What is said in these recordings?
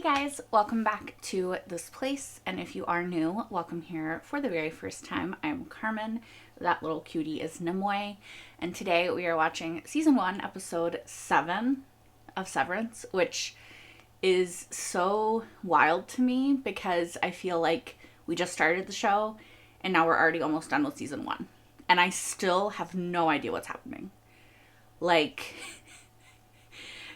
guys, welcome back to this place, and if you are new, welcome here for the very first time. I'm Carmen, that little cutie is Nimue, and today we are watching Season 1, Episode 7 of Severance, which is so wild to me because I feel like we just started the show, and now we're already almost done with Season 1, and I still have no idea what's happening. Like...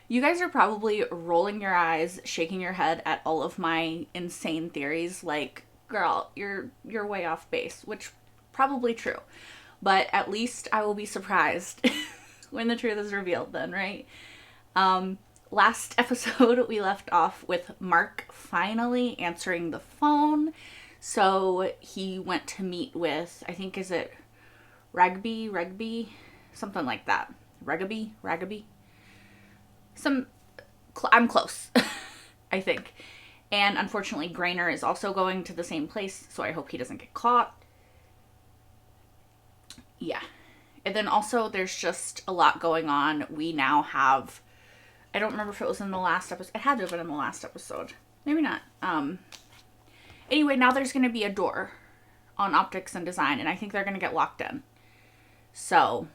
You guys are probably rolling your eyes, shaking your head at all of my insane theories, like, girl, you're way off base, which probably true. But at least I will be surprised when the truth is revealed then, right? Last episode, we left off with Mark finally answering the phone. So he went to meet with, I think, is it Rugby? Something like that. Rugby? I'm close, I think. And unfortunately, Grainer is also going to the same place, so I hope he doesn't get caught. Yeah. And then also, there's just a lot going on. We now have... I don't remember if it was in the last episode. It had to have been in the last episode. Maybe not. Anyway, now there's going to be a door on optics and design, and I think they're going to get locked in. So...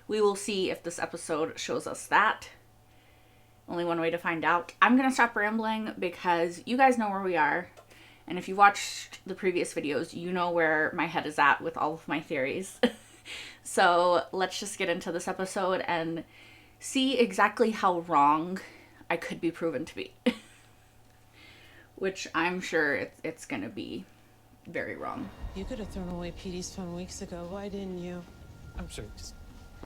we will see if this episode shows us that. Only one way to find out. I'm going to stop rambling because you guys know where we are. And if you watched the previous videos, you know where my head is at with all of my theories. So let's just get into this episode and see exactly how wrong I could be proven to be. Which I'm sure it's going to be very wrong. You could have thrown away Petey's phone weeks ago. Why didn't you? I'm sorry.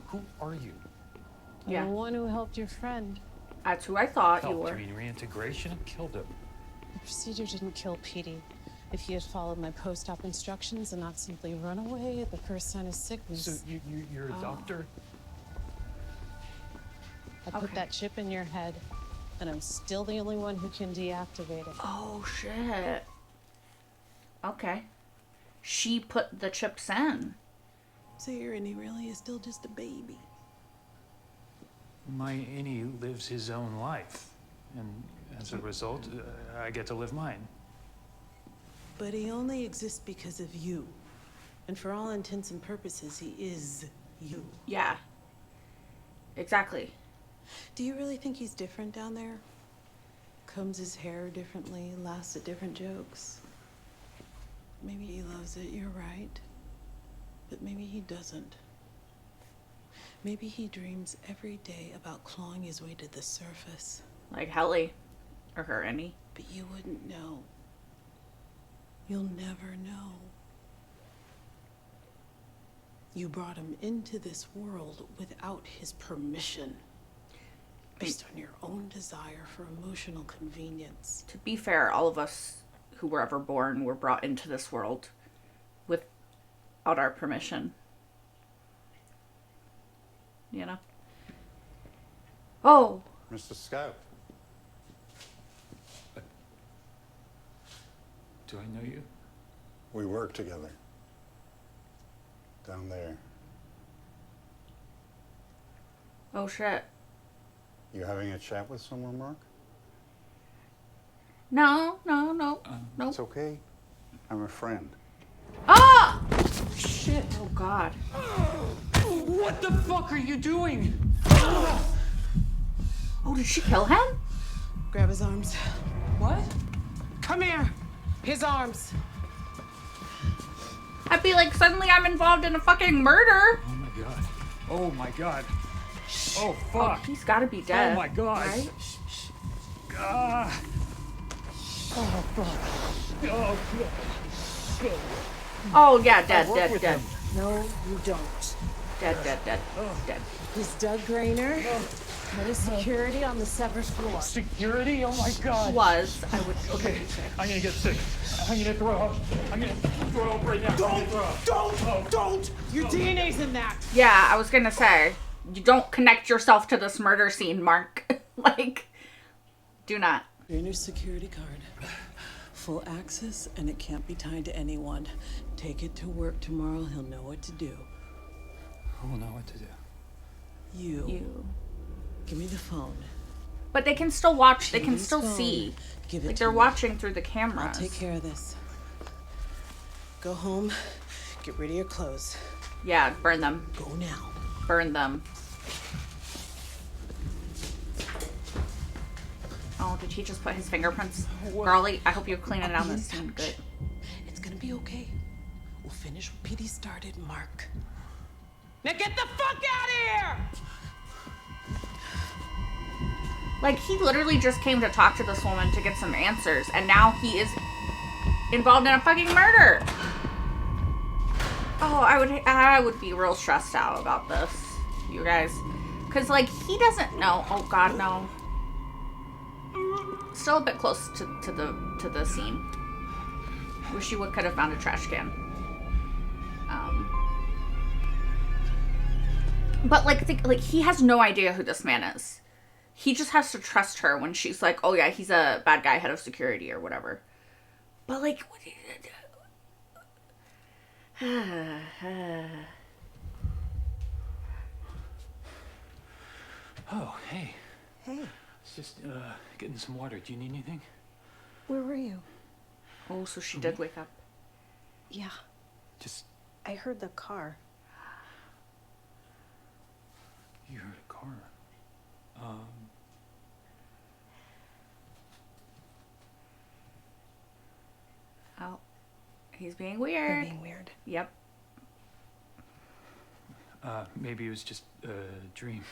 Who are you? I'm the one who helped your friend. That's who I thought you were. You mean reintegration? Killed him. The procedure didn't kill Petey. If he had followed my post-op instructions and not simply run away at the first sign of sickness. So you're a doctor? I put that chip in your head, and I'm still the only one who can deactivate it. Oh, shit. Okay. She put the chips in. So your Innie really is still just a baby. My Innie lives his own life, and as a result, I get to live mine. But he only exists because of you. And for all intents and purposes, he is you. Yeah. Exactly. Do you really think he's different down there? Combs his hair differently, laughs at different jokes. Maybe he loves it, you're right. But maybe he doesn't. Maybe he dreams every day about clawing his way to the surface. Like Helly. Or her Innie. But you wouldn't know. You'll never know. You brought him into this world without his permission. Based on your own desire for emotional convenience. To be fair, all of us who were ever born were brought into this world without our permission. You know? Oh! Mr. Scout. Do I know you? We work together. Down there. Oh shit. You having a chat with someone, Mark? No. It's okay. I'm a friend. Ah! Shit, oh god. What the fuck are you doing? Oh, did she kill him? Grab his arms. What? Come here! His arms! I'd be like, suddenly I'm involved in a fucking murder. Oh my god. Oh my god. Oh Oh, fuck. he's gotta be dead. Oh my god. Right? Ah. Oh fuck. Oh god. Oh, yeah, dead. With him. No, you don't. Dead. He's Doug Grainer, head of security on the Severance floor. Security? Oh my god. Was. I would. Okay, I'm gonna get sick. I'm gonna throw up. I'm gonna throw up right now. Don't! Your DNA's in that! Yeah, I was gonna say, you don't connect yourself to this murder scene, Mark. Like, do not. Grainer's security card. Full access, and it can't be tied to anyone. Take it to work tomorrow, he'll know what to do. Who will know what to do? You. You. Give me the phone. But they can still watch. They can Kitty's still phone. see. Give it Like to they're me. watching through the cameras. I'll take care of this. Go home. Get rid of your clothes. Yeah, burn them. Go now. Burn them. Oh, did he just put his fingerprints? Girlie, I hope you're cleaning I'll down be this in scene touch. good. It's gonna be okay. We'll finish what Petey started, Mark. Now get the fuck out of here! Like, he literally just came to talk to this woman to get some answers, and now he is involved in a fucking murder. Oh, I would be real stressed out about this, you guys. Because, like, he doesn't know. Oh, God, no. Still a bit close to the scene. Wish you could have found a trash can. But, like, he has no idea who this man is. He just has to trust her when she's like, oh, yeah, he's a bad guy, head of security or whatever. But, like, what Oh, hey. Hey, It's just getting some water. Do you need anything? where were you? Oh, so she did wake up. Yeah, Just, I heard the car. you heard a car. Oh, he's being You're weird. being weird. Yep. Maybe it was just a dream.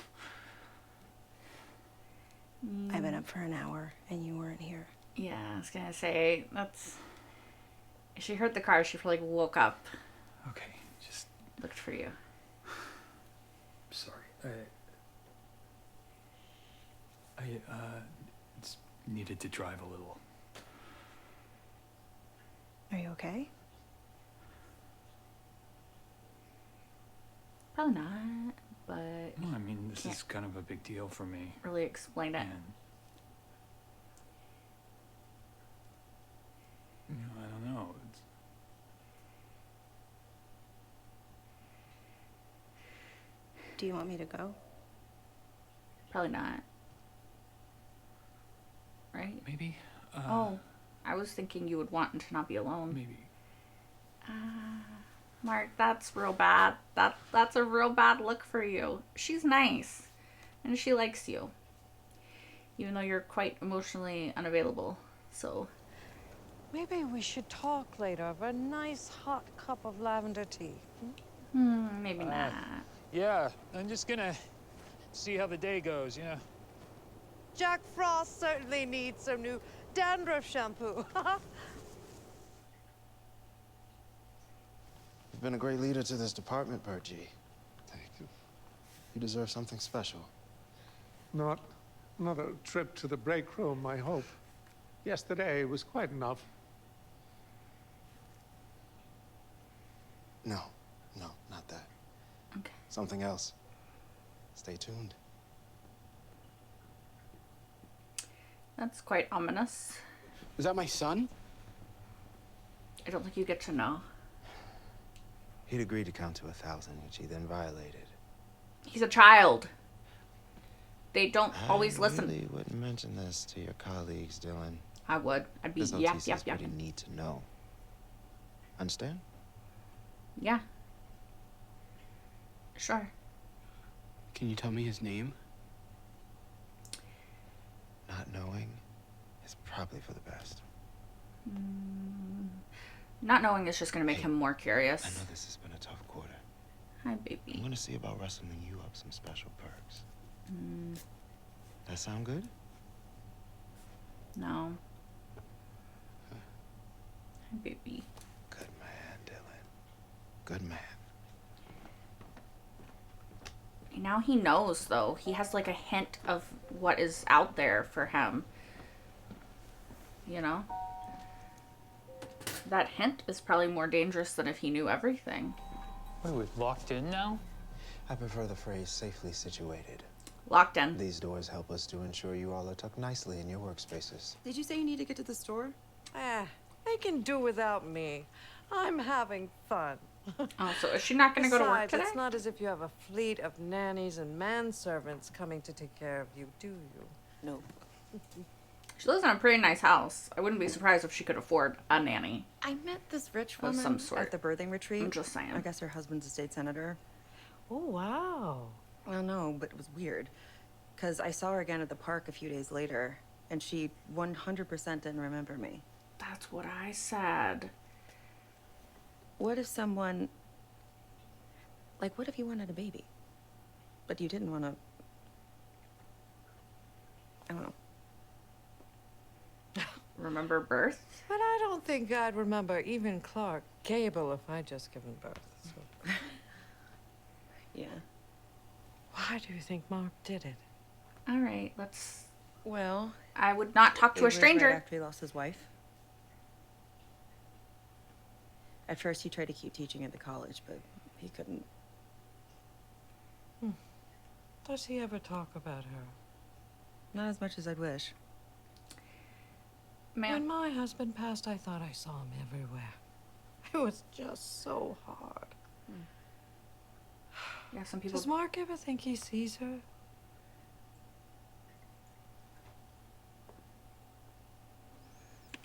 I've been up for an hour and you weren't here. Yeah, I was gonna say, that's... She heard the car, she probably woke up, Okay, just looked for you. sorry. I just needed to drive a little. Are you okay? Probably not, but No, I mean, this Can't- is kind of a big deal for me. really explain it. And, you know, I don't know. It's, Do you want me to go? Probably not. Right? maybe? Oh, I was thinking you would want to not be alone. Maybe. Mark, that's real bad. That's a real bad look for you. She's nice, and she likes you, even though you're quite emotionally unavailable. So, Maybe we should talk later over a nice hot cup of lavender tea. maybe not. Yeah, I'm just gonna see how the day goes, yeah. Jack Frost certainly needs some new dandruff shampoo. You've been a great leader to this department, Bergie. Thank you. You deserve something special. Not a trip to the break room, I hope. Yesterday was quite enough. No, not that. Okay. Something else. Stay tuned. That's quite ominous. Is that my son? I don't think you get to know. He'd agreed to count to 1,000, which he then violated. He's a child. They don't always I listen. really wouldn't mention this to your colleagues, Dylan. I would. I'd be There's no yap, thesis, yap, but yap. you need to know. Understand? Yeah. Sure. Can you tell me his name? Not knowing is probably for the best. Not knowing is just going to make Hey, him more curious. I know this has been a tough quarter. Hi, I'm baby. gonna see about wrestling you up some special perks. That sound good? No. Hi, baby. Good man, Dylan. Good man. Now he knows, though. He has, like, a hint of what is out there for him. You know? That hint is probably more dangerous than if he knew everything. Wait, we're locked in now? I prefer the phrase safely situated. Locked in. These doors help us to ensure you all are tucked nicely in your workspaces. Did you say you need to get to the store? They can do without me. I'm having fun. Oh, so is she not going to go to work Besides, today? it's not as if you have a fleet of nannies and manservants coming to take care of you, do you? Nope. She lives in a pretty nice house. I wouldn't be surprised if she could afford a nanny. I met this rich Of woman some sort. at the birthing retreat. I'm just saying. I guess her husband's a state senator. Oh, wow. Well, no, but it was weird. Because I saw her again at the park a few days later, and she 100% didn't remember me. That's what I said. What if someone... Like, what if you wanted a baby? But you didn't want to... I don't know. Remember birth? But I don't think I'd remember even Clark Gable if I'd just given birth. So. Yeah. Why do you think Mark did it? All right, let's... Well... I would not talk to a stranger. Right after he lost his wife. At first, he tried to keep teaching at the college, but he couldn't. Does he ever talk about her? Not as much as I'd wish. When my husband passed, I thought I saw him everywhere. It was just so hard. Yeah, some people... Does Mark ever think he sees her?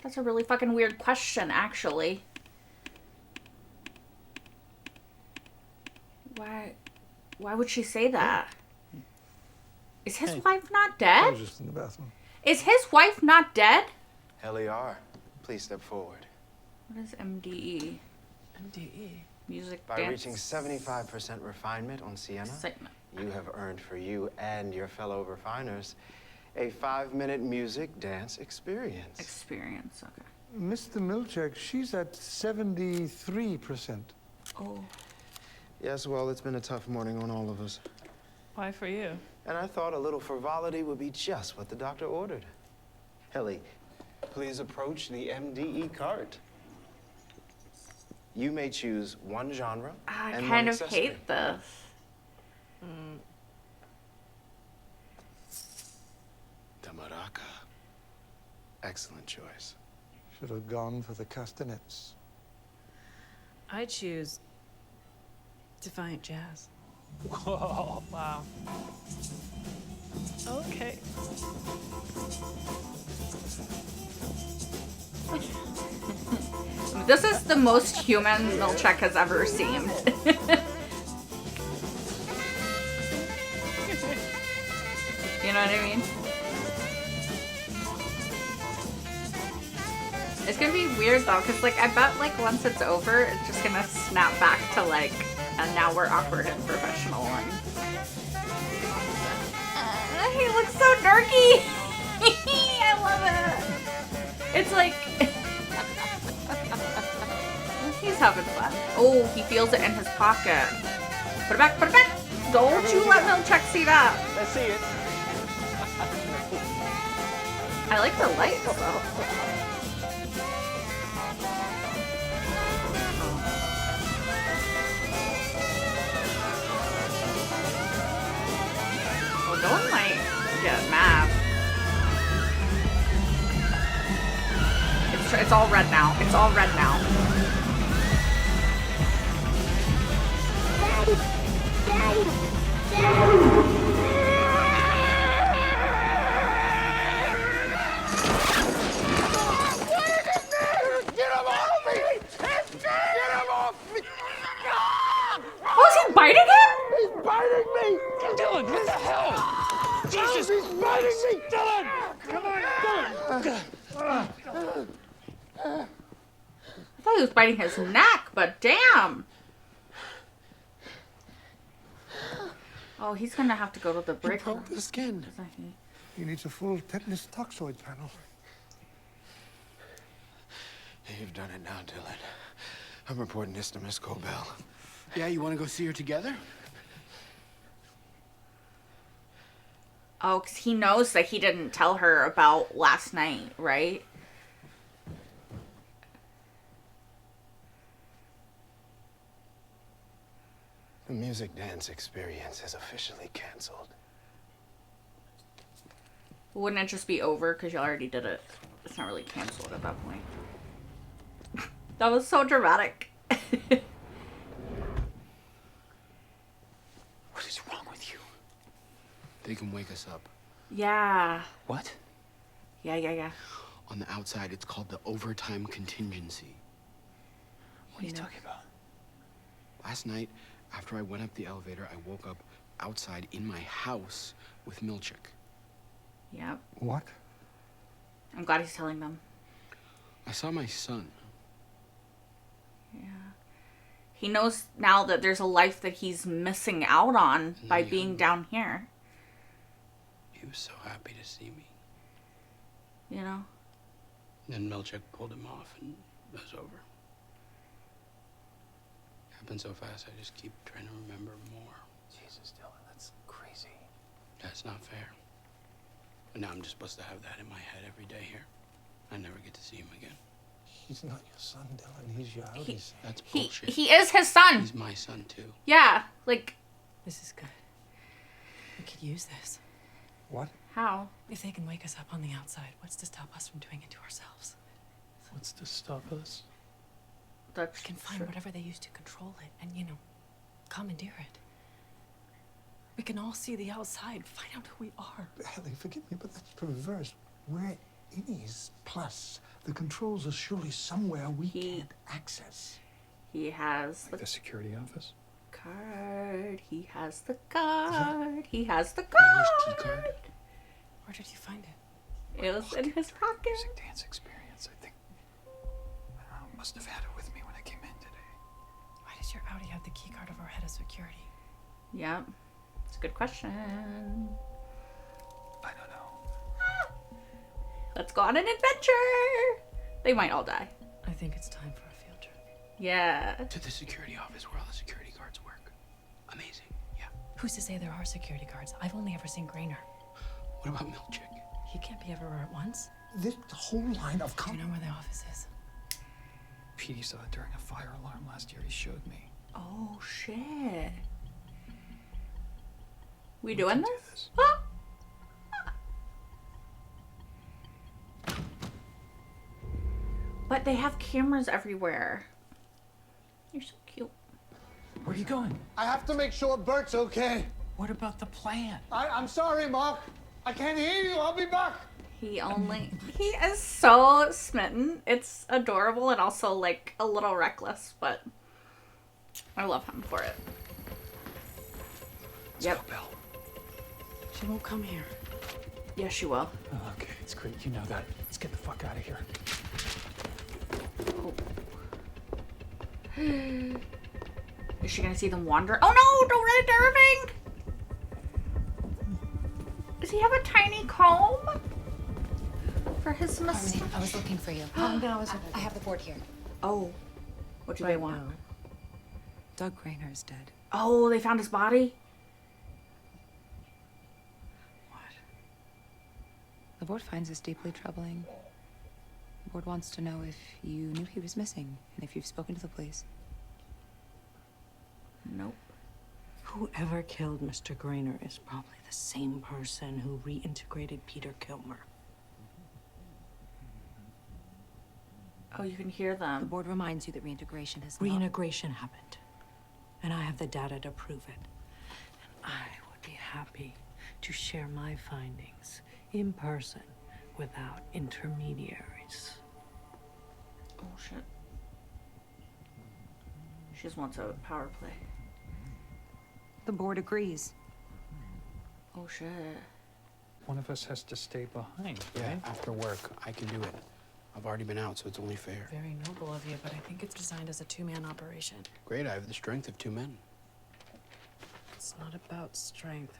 That's a really fucking weird question, actually. Why would she say that? Is his wife not I dead? was just in the bathroom. Is his wife not dead? LER, please step forward. What is MDE? MDE. Music, By dance, reaching 75% refinement on Sienna, excitement. you have earned for you and your fellow refiners a 5-minute music dance experience. Experience, okay. Mr. Milchek, she's at 73%. Oh. Yes, well, it's been a tough morning on all of us. Why for you? And I thought a little frivolity would be just what the doctor ordered. Helly, please approach the MDE cart. You may choose one genre I and kind one of accessory. hate this. Tamaraka. Excellent choice. Should have gone for the castanets. I choose Defiant Jazz. Whoa, wow. Okay. This is the most human Milchek has ever seemed. You know what I mean? It's gonna be weird though, cause like I bet like once it's over, it's just gonna snap back to like, and now we're awkward and professional and he looks so dorky. I love it. It's like he's having fun. Oh, he feels it in his pocket. Put it back, put it back. Don't you let Milchek see that. Let's see it. I like the lights though. Well, Dylan might get mad. It's all red now. It's all red now. Oh, is he biting him? He's biting me! Dylan, what the hell? Jesus! He's biting me! Dylan! Come on, Dylan! I thought he was biting his neck, but damn. Oh, he's gonna have to go to the break. He broke the skin. Isn't he? He needs a full tetanus toxoid panel. You've done it now, Dylan. I'm reporting this to Miss Cobell. Yeah, you want to go see her together? Oh, because he knows that he didn't tell her about last night, right? The music dance experience is officially canceled. Wouldn't it just be over because you already did it? It's not really canceled at that point. That was so dramatic. What is wrong with you? They can wake us up. Yeah. What? Yeah. On the outside, it's called the overtime contingency. What are you talking about? Last night, after I went up the elevator, I woke up outside in my house with Milchick. Yep. What? I'm glad he's telling them. I saw my son. Yeah. He knows now that there's a life that he's missing out on by being down here. He was so happy to see me. You know? Then Milchick pulled him off, and it was over. It happened so fast, I just keep trying to remember more. Jesus, Dylan, that's crazy. That's not fair. But now I'm just supposed to have that in my head every day here. I never get to see him again. He's not your son, Dylan. He's your Audi son. That's bullshit. He is his son. He's my son, too. Yeah, like... This is good. We could use this. What? How? If they can wake us up on the outside, what's to stop us from doing it to ourselves? What's to stop us? That's We can find true. whatever they use to control it and, commandeer it. We can all see the outside, find out who we are. Ellie, forgive me, but that's perverse. We're innies. Plus, the controls are surely somewhere we can't access. He has Like the security office? card. He has the card. He has the Greener's key card. card? Where did you find it? It was in his pocket. Music dance experience, I think. I don't know, must have had it with me when I came in today. Why does your Audi have the key card of our head of security? Yep. It's a good question. I don't know. Let's go on an adventure. They might all die. I think it's time for a field trip. Yeah. To the security office where all the security guards work. Amazing, yeah. Who's to say there are security guards? I've only ever seen Grainer. What about Milchick? He can't be everywhere at once. This whole line of Do you know where the office is? Petey saw it during a fire alarm last year. He showed me. Oh, shit. We doing can do this? this. Huh? But they have cameras everywhere. You're so cute. Where are you going? I have to make sure Bert's okay. What about the plan? I'm sorry, Mark. I can't hear you. I'll be back. He is so smitten. It's adorable and also like a little reckless, but I love him for it. Let's Yep. go, Bill. She won't come here. Yes, she will. Oh, okay, it's great. You know that. Let's get the fuck out of here. Is she gonna see them wander? Oh no! Don't run into Irving! Does he have a tiny comb for his mustache? I was looking for you. I have the board here. Oh, what do they want? now, Doug Grainer is dead. Oh, they found his body? The board finds this deeply troubling. The board wants to know if you knew he was missing and if you've spoken to the police. Nope. Whoever killed Mr. Grainer is probably the same person who reintegrated Peter Kilmer. Oh, you can hear The them. board reminds you that reintegration has not... Reintegration happened, and I have the data to prove it. And I would be happy to share my findings in person without intermediaries. Oh shit. She just wants a power play. The board agrees. Oh shit. One of us has to stay behind, Yeah, right? after work, I can do it. I've already been out, so it's only fair. Very noble of you, but I think it's designed as a two-man operation. Great, I have the strength of 2 men. It's not about strength.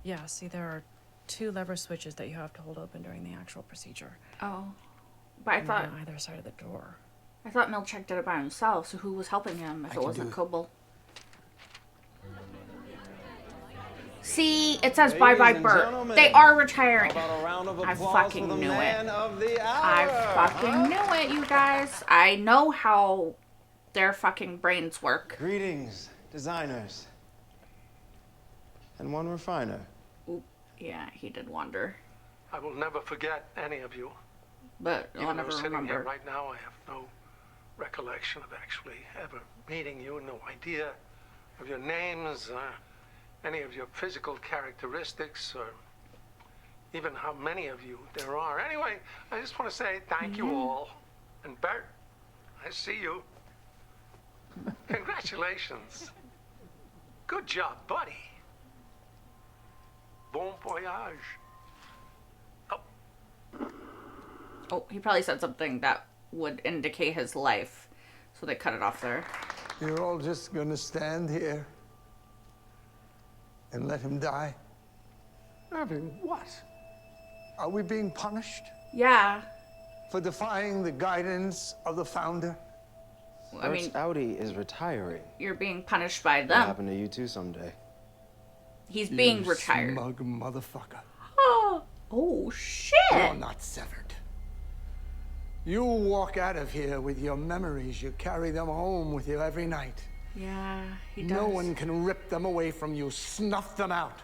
Yeah, see, there are 2 lever switches that you have to hold open during the actual procedure. Oh. But I And thought on either side of the door. Milchick did it by himself, so who was helping him if I it can wasn't do it. Kobold? See, it says bye bye Bert. They are retiring. I fucking knew it. I fucking knew it, you guys. I know how their fucking brains work. Greetings, designers. And one refiner. Oop, yeah, he did wander. I will never forget any of you. But I'll Even never though sitting here remember. right now, I have no recollection of actually ever meeting you, no idea of your names, any of your physical characteristics, or even how many of you there are. Anyway, I just want to say thank you all. And Bert, I see you. Congratulations. Good job, buddy. Bon voyage. Oh, he probably said something that would indicate his life, so they cut it off there. You're all just gonna stand here and let him die? Irving, what? Are we being punished? Yeah. For defying the guidance of the founder? I mean, Audi is retiring. You're being punished by It'll them. happen to you too someday. He's being You retired. Smug motherfucker. Oh, shit. You're not severed. You walk out of here with your memories. You carry them home with you every night. Yeah, he does. No one can rip them away from you, snuff them out.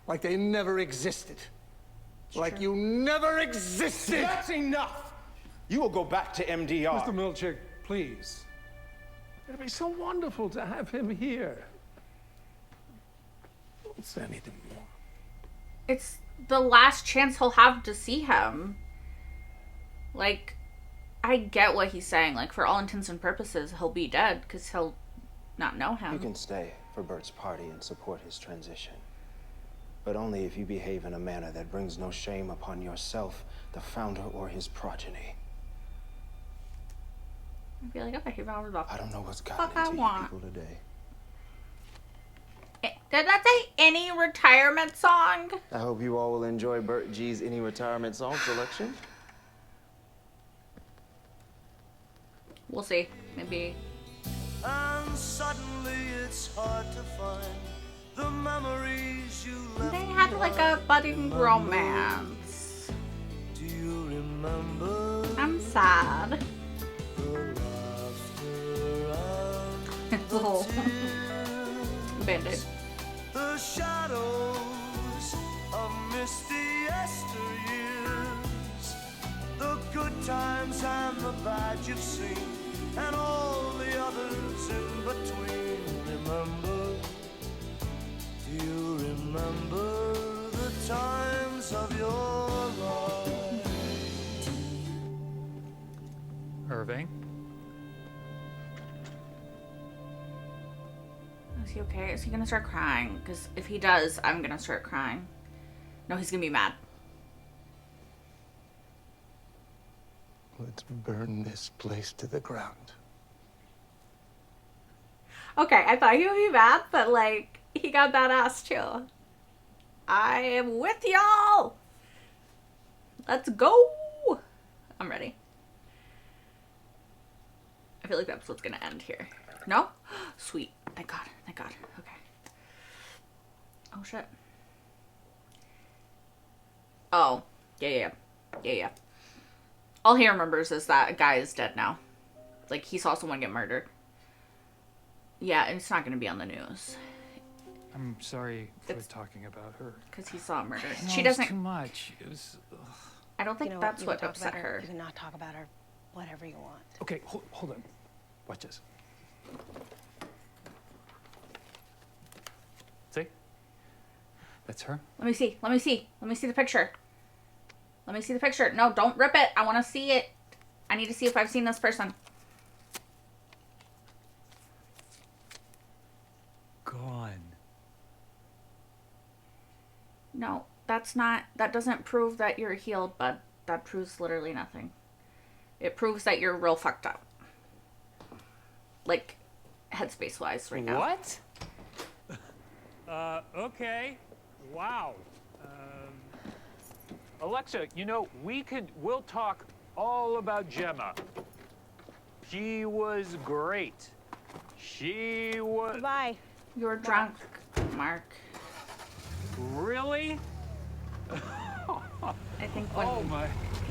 Like they never existed. Like you never existed! That's enough! You will go back to MDR. Mr. Milchick, please. It'd be so wonderful to have him here. Don't say anything more. It's the last chance he'll have to see him. Like, I get what he's saying. Like, for all intents and purposes, he'll be dead because he'll not know him. You can stay for Bert's party and support his transition. But only if you behave in a manner that brings no shame upon yourself, the founder, or his progeny. I feel like I behave however the I don't know what's fuck gotten I into you want. people today. Did that say any retirement song? I hope you all will enjoy Bert G's Any Retirement Song selection. We'll see. Maybe. And suddenly it's hard to find the memories you left. They had like a budding romance. Do you remember? I'm sad. Oh. Band-Aid. The shadows of misty yesteryears, the good times and the bad you've seen, and all the others in between. Remember? Do you remember the times of your life? Irving? Is he okay? Is he gonna start crying? Because if he does, I'm gonna start crying. No, he's gonna be mad. Let's burn this place to the ground. Okay, I thought he would be mad, but like, he got badass too. I am with y'all! Let's go! I'm ready. I feel like the episode's gonna end here. No? Sweet. Thank God. Thank God. Okay. Oh, shit. Oh. Yeah. All he remembers is that a guy is dead now. Like, he saw someone get murdered. Yeah, and it's not going to be on the news. I'm sorry for talking about her. Because he saw a murder. No, She it was doesn't... too much. It was... Ugh. I don't think that's what upset her. You can not talk about her whatever you want. Okay, hold on. Watch this. See? That's her. Let me see. Let me see the picture. Let me see the picture. No, don't rip it. I want to see it. I need to see if I've seen this person. Gone. No, that doesn't prove that you're healed, bud. That proves literally nothing. It proves that you're real fucked up. Like, headspace-wise right now. What? Okay. Wow. Alexa, you know, we'll talk all about Gemma. She was great. She was... Bye. You're drunk, Mark. Really? I think when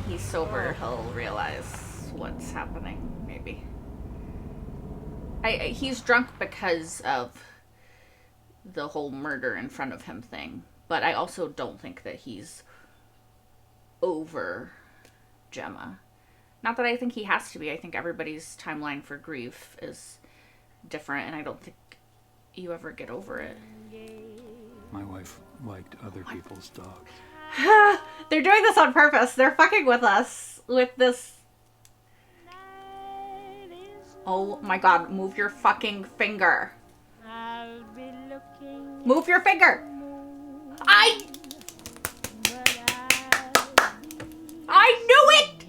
he's sober, he'll realize what's happening, maybe. He's drunk because of the whole murder in front of him thing. But I also don't think that he's over Gemma. Not that I think he has to be. I think everybody's timeline for grief is different, and I don't think you ever get over it. My wife liked other people's dogs. They're doing this on purpose. They're fucking with us with this. Oh my god, move your fucking finger. Move your finger. I knew it!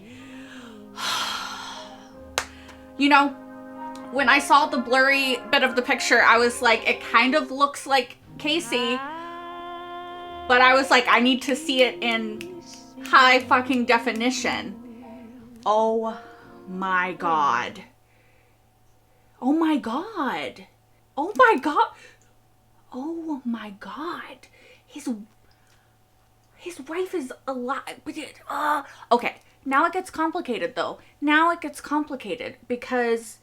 You know, when I saw the blurry bit of the picture, I was like, it kind of looks like Casey. But I was like, I need to see it in high fucking definition. Oh my god. Oh my god. Oh my god. Oh my god. His wife is alive. Okay, now it gets complicated though. Now it gets complicated because,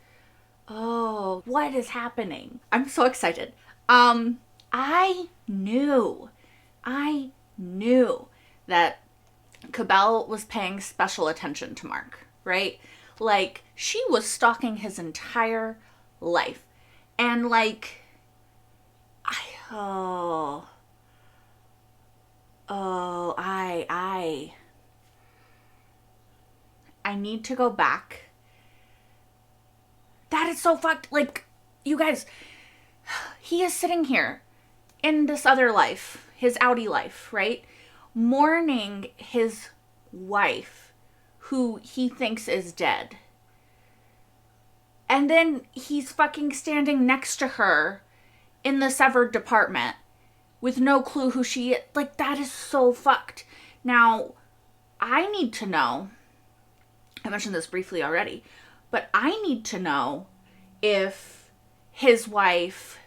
oh, what is happening? I'm so excited. I knew that Cabell was paying special attention to Mark, right? Like, she was stalking his entire life. And like, I need to go back. That is so fucked. Like, you guys, he is sitting here in this other life, his outie life, right? Mourning his wife, who he thinks is dead. And then he's fucking standing next to her in the severed department with no clue who she is. Like, that is so fucked. Now, I need to know, I mentioned this briefly already, but I need to know if his wife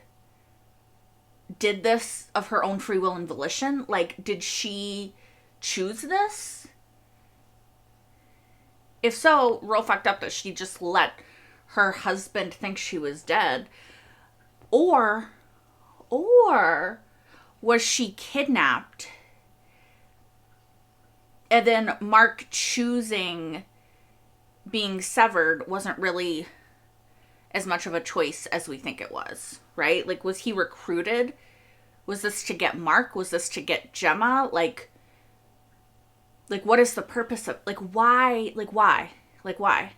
did this of her own free will and volition. Like, did she choose this? If so, real fucked up that she just let her husband think she was dead. Or was she kidnapped? And then Mark choosing being severed wasn't really as much of a choice as we think it was, right? Like, was he recruited? Was this to get Mark? Was this to get Gemma? Like, what is the purpose of, like, why? Like, why? Like, why?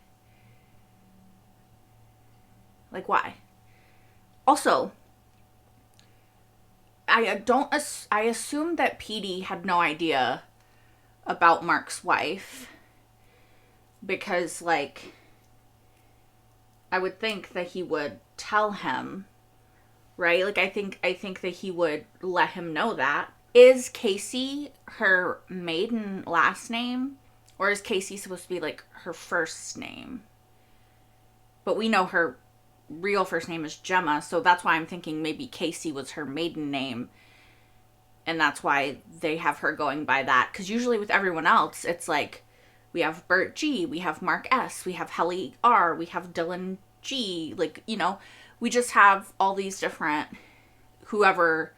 Like, why? Also, I assume that Petey had no idea about Mark's wife, because, like, I would think that he would tell him, right? Like, I think that he would let him know that. Is Casey her maiden last name? Or is Casey supposed to be, like, her first name? But we know her real first name is Gemma, so that's why I'm thinking maybe Casey was her maiden name. And that's why they have her going by that. Because usually with everyone else, it's like, we have Bert G, we have Mark S, we have Helly R, we have Dylan G. Like, you know, we just have all these different whoever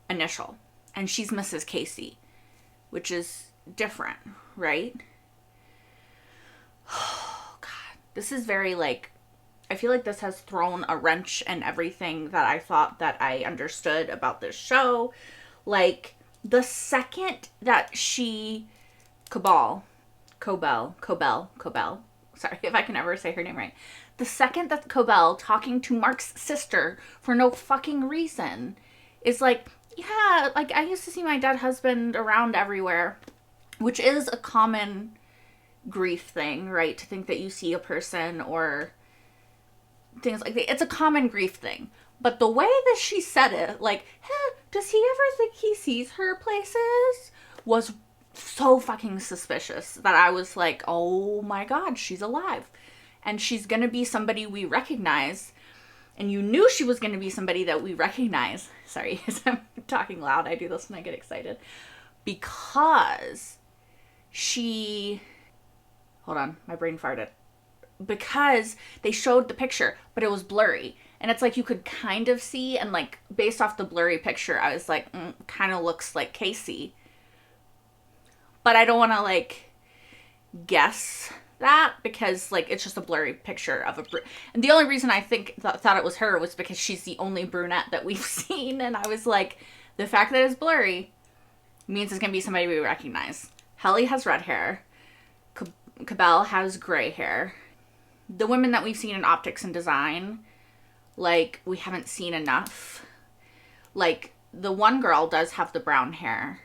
initial. And she's Mrs. Casey, which is different, right? Oh, God. This is very, like, I feel like this has thrown a wrench in everything that I thought that I understood about this show. Like, the second that Cobell, sorry if I can ever say her name right. The second that Cobell, talking to Mark's sister for no fucking reason, is like, yeah, like, I used to see my dead husband around everywhere, which is a common grief thing, right? To think that you see a person or things like that. It's a common grief thing. But the way that she said it, like, does he ever think he sees her places? Was so fucking suspicious that I was like, oh my God, she's alive. And she's gonna be somebody we recognize. And you knew she was gonna be somebody that we recognize. Sorry, as I'm talking loud, I do this when I get excited. Because hold on, my brain farted. Because they showed the picture, but it was blurry. And it's like you could kind of see, and like based off the blurry picture, I was like, kind of looks like Casey. But I don't want to like guess that because like it's just a blurry picture of and the only reason I thought it was her was because she's the only brunette that we've seen. And I was like, the fact that it's blurry means it's going to be somebody we recognize. Helly has red hair. Cabell has gray hair. The women that we've seen in optics and design, like, we haven't seen enough. Like, the one girl does have the brown hair.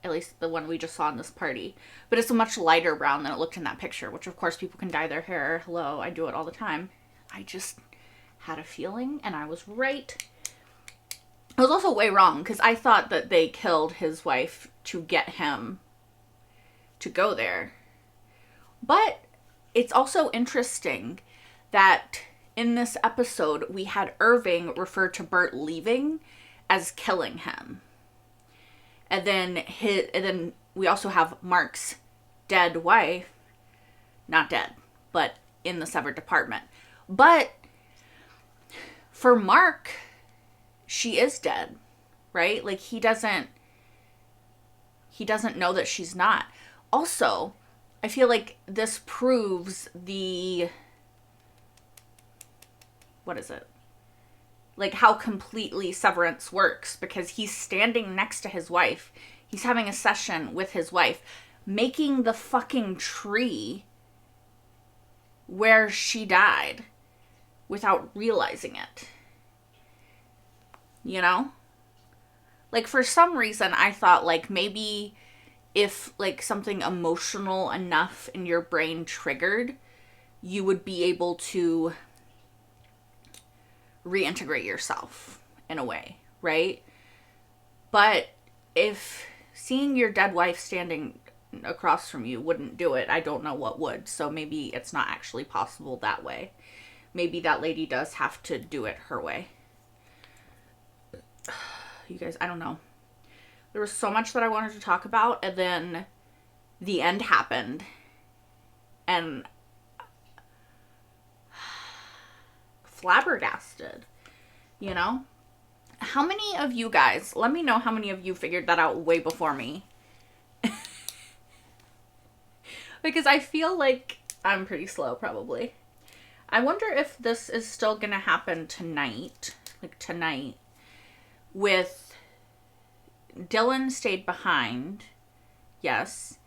At least the one we just saw in this party. But it's a much lighter brown than it looked in that picture, which of course people can dye their hair. Hello, I do it all the time. I just had a feeling and I was right. I was also way wrong because I thought that they killed his wife to get him to go there. But it's also interesting that in this episode we had Irving refer to Bert leaving as killing him. And then we also have Mark's dead wife, not dead, but in the severed department. But for Mark, she is dead, right? Like, he doesn't know that she's not. Also, I feel like this proves what is it? Like, how completely Severance works, because he's standing next to his wife. He's having a session with his wife, making the fucking tree where she died without realizing it. You know? Like, for some reason, I thought, like, maybe if, like, something emotional enough in your brain triggered, you would be able to reintegrate yourself in a way, right? But if seeing your dead wife standing across from you wouldn't do it, I don't know what would. So maybe it's not actually possible that way. Maybe that lady does have to do it her way. You guys, I don't know. There was so much that I wanted to talk about, and then the end happened, and flabbergasted, you know? How many of you guys, let me know how many of you figured that out way before me. Because I feel like I'm pretty slow, probably. I wonder if this is still gonna happen tonight, like tonight, with Dylan stayed behind, yes,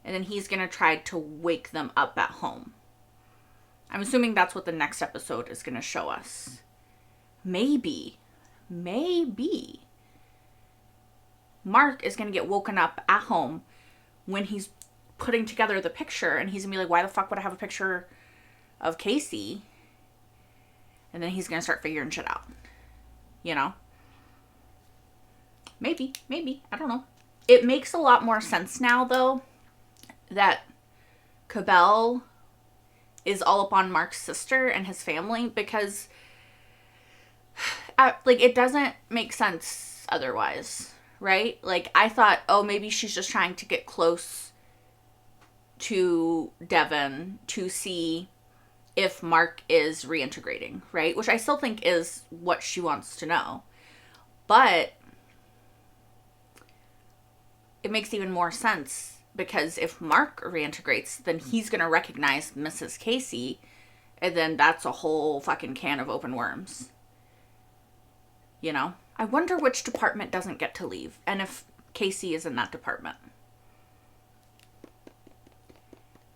and then he's gonna try to wake them up at home. I'm assuming that's what the next episode is going to show us. Maybe Mark is going to get woken up at home when he's putting together the picture, and he's going to be like, why the fuck would I have a picture of Casey? And then he's going to start figuring shit out. You know? Maybe. I don't know. It makes a lot more sense now, though, that Cabell is all up on Mark's sister and his family, because like, it doesn't make sense otherwise, right? Like, I thought, oh, maybe she's just trying to get close to Devin to see if Mark is reintegrating, right? Which I still think is what she wants to know. But it makes even more sense, because if Mark reintegrates, then he's going to recognize Mrs. Casey, and then that's a whole fucking can of open worms. You know? I wonder which department doesn't get to leave, and if Casey is in that department.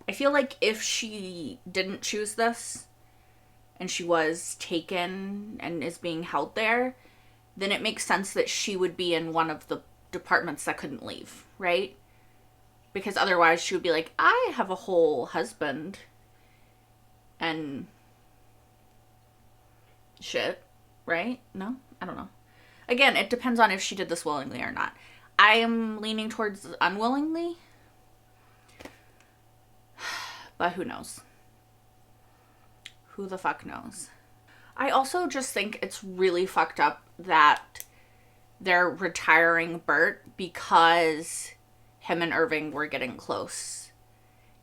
I feel like if she didn't choose this, and she was taken and is being held there, then it makes sense that she would be in one of the departments that couldn't leave, right? Because otherwise she would be like, I have a whole husband and shit, right? No? I don't know. Again, it depends on if she did this willingly or not. I am leaning towards unwillingly. But who knows? Who the fuck knows? I also just think it's really fucked up that they're retiring Bert because him and Irving were getting close,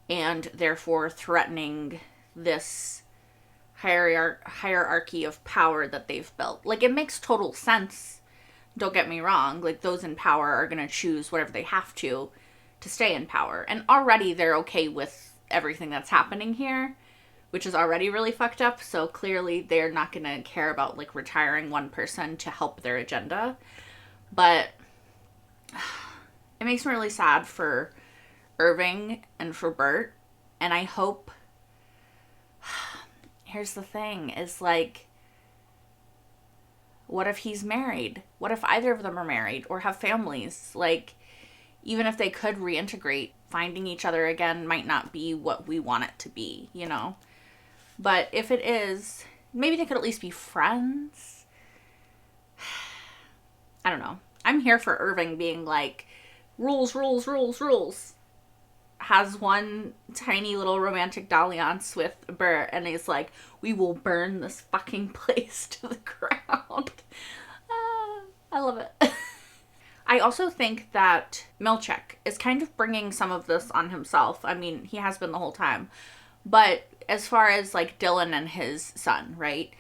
and therefore threatening this hierarchy of power that they've built. Like, it makes total sense. Don't get me wrong. Like, those in power are going to choose whatever they have to stay in power. And already they're okay with everything that's happening here, which is already really fucked up. So clearly they're not going to care about, like, retiring one person to help their agenda. But it makes me really sad for Irving and for Bert. And I hope, here's the thing, is like, what if he's married? What if either of them are married or have families? Like, even if they could reintegrate, finding each other again might not be what we want it to be, you know? But if it is, maybe they could at least be friends. I don't know. I'm here for Irving being like, rules, rules, rules, rules. Has one tiny little romantic dalliance with Bert, and he's like, we will burn this fucking place to the ground. I love it. I also think that Milchek is kind of bringing some of this on himself. I mean, he has been the whole time. But as far as like Dylan and his son, right?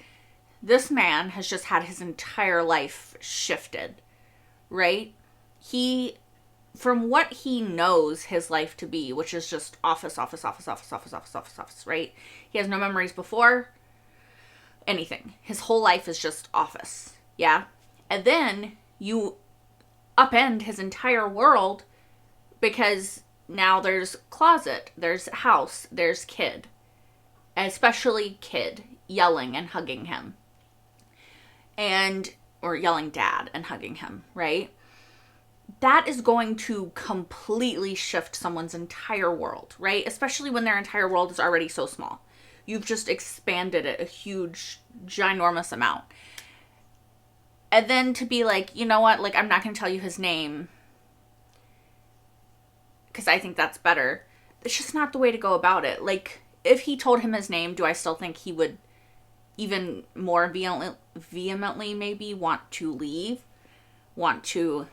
This man has just had his entire life shifted, right? From what he knows his life to be, which is just office, office, office, office, office, office, office, office, right? He has no memories before anything. His whole life is just office, yeah? And then you upend his entire world because now there's closet, there's house, there's kid. Especially kid yelling and hugging him. Or yelling dad and hugging him, right? That is going to completely shift someone's entire world, right? Especially when their entire world is already so small. You've just expanded it a huge, ginormous amount. And then to be like, you know what? Like, I'm not going to tell you his name because I think that's better. It's just not the way to go about it. Like, if he told him his name, do I still think he would even more vehemently maybe want to leave? Want to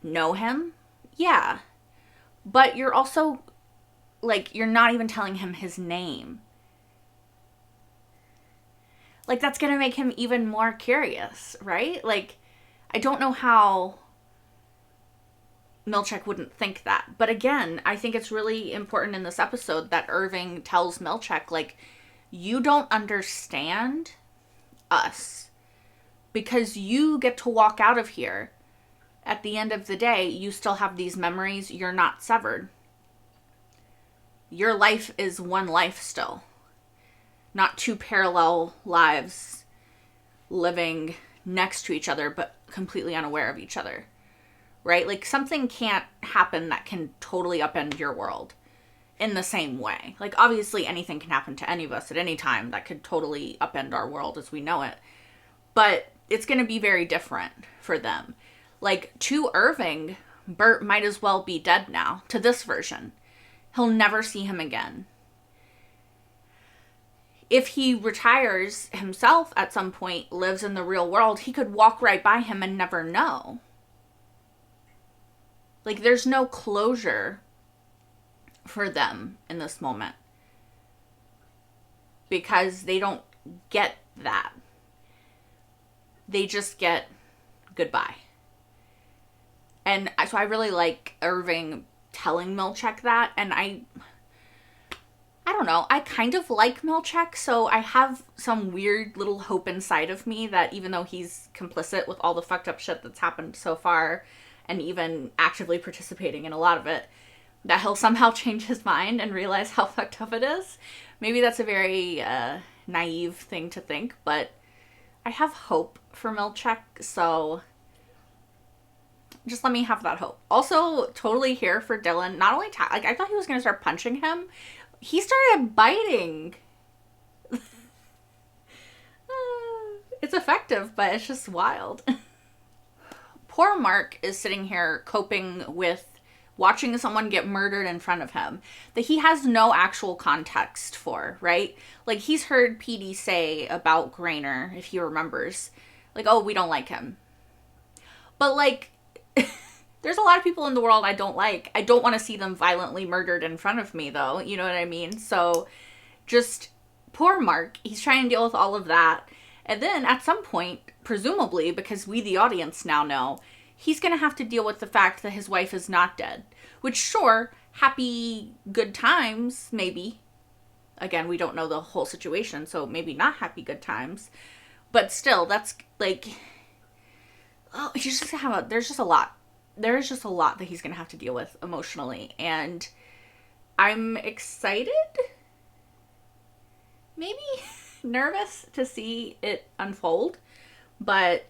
know him? Yeah. But you're also, like, you're not even telling him his name. Like, that's going to make him even more curious, right? Like, I don't know how Milchek wouldn't think that. But again, I think it's really important in this episode that Irving tells Milchek, like, you don't understand us. Because you get to walk out of here. At the end of the day, you still have these memories. You're not severed. Your life is one life still. Not two parallel lives living next to each other, but completely unaware of each other. Right? Like, something can't happen that can totally upend your world in the same way. Like, obviously, anything can happen to any of us at any time that could totally upend our world as we know it. But it's going to be very different for them. Like, to Irving, Bert might as well be dead now, to this version. He'll never see him again. If he retires himself at some point, lives in the real world, he could walk right by him and never know. Like, there's no closure for them in this moment. Because they don't get that. They just get goodbye. And so I really like Irving telling Milchek that. And I don't know. I kind of like Milchek. So I have some weird little hope inside of me that even though he's complicit with all the fucked up shit that's happened so far, and even actively participating in a lot of it, that he'll somehow change his mind and realize how fucked up it is. Maybe that's a very naive thing to think, but I have hope for Milchek, so just let me have that hope. Also, totally here for Dylan. Not only, like, I thought he was going to start punching him. He started biting. It's effective, but it's just wild. Poor Mark is sitting here coping with watching someone get murdered in front of him that he has no actual context for, right? Like, he's heard Petey say about Grainer, if he remembers, like, oh, we don't like him. But, like, there's a lot of people in the world I don't like. I don't want to see them violently murdered in front of me, though. You know what I mean? So, just poor Mark. He's trying to deal with all of that. And then, at some point, presumably, because we, the audience, now know, he's going to have to deal with the fact that his wife is not dead. Which, sure, happy, good times, maybe. Again, we don't know the whole situation, so maybe not happy, good times. But still, that's, like, oh, there's just a lot. there's just a lot that he's going to have to deal with emotionally. And I'm excited, maybe nervous to see it unfold. But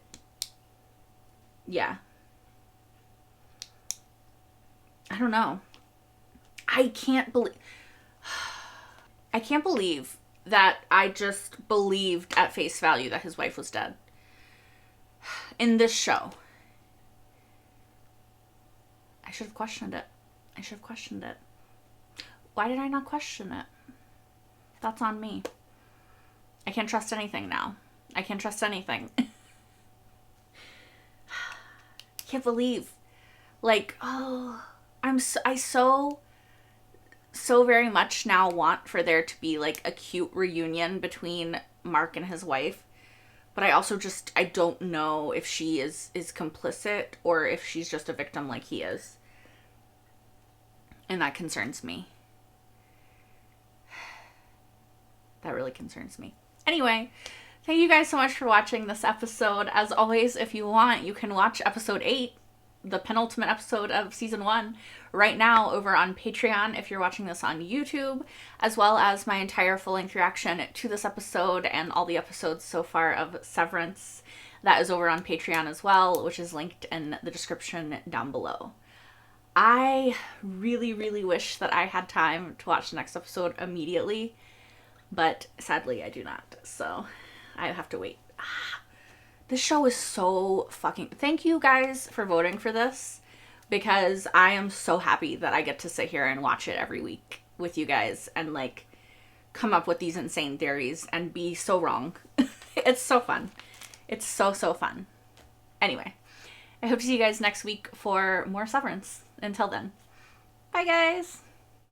yeah, I don't know. I can't believe that I just believed at face value that his wife was dead in this show. I should have questioned it. Why did I not question it? That's on me. I can't trust anything now. I can't trust anything. I can't believe. Like, oh, I so very much now want for there to be like a cute reunion between Mark and his wife. But I also I don't know if she is complicit or if she's just a victim like he is. And that concerns me. That really concerns me. Anyway, thank you guys so much for watching this episode. As always, if you want, you can watch episode 8, the penultimate episode of season 1, right now over on Patreon if you're watching this on YouTube, as well as my entire full-length reaction to this episode and all the episodes so far of Severance. That is over on Patreon as well, which is linked in the description down below. I really, really wish that I had time to watch the next episode immediately, but sadly I do not, so I have to wait. This show is so fucking... Thank you guys for voting for this, because I am so happy that I get to sit here and watch it every week with you guys and like come up with these insane theories and be so wrong. It's so fun. It's so fun. Anyway, I hope to see you guys next week for more Severance. Until then, bye guys!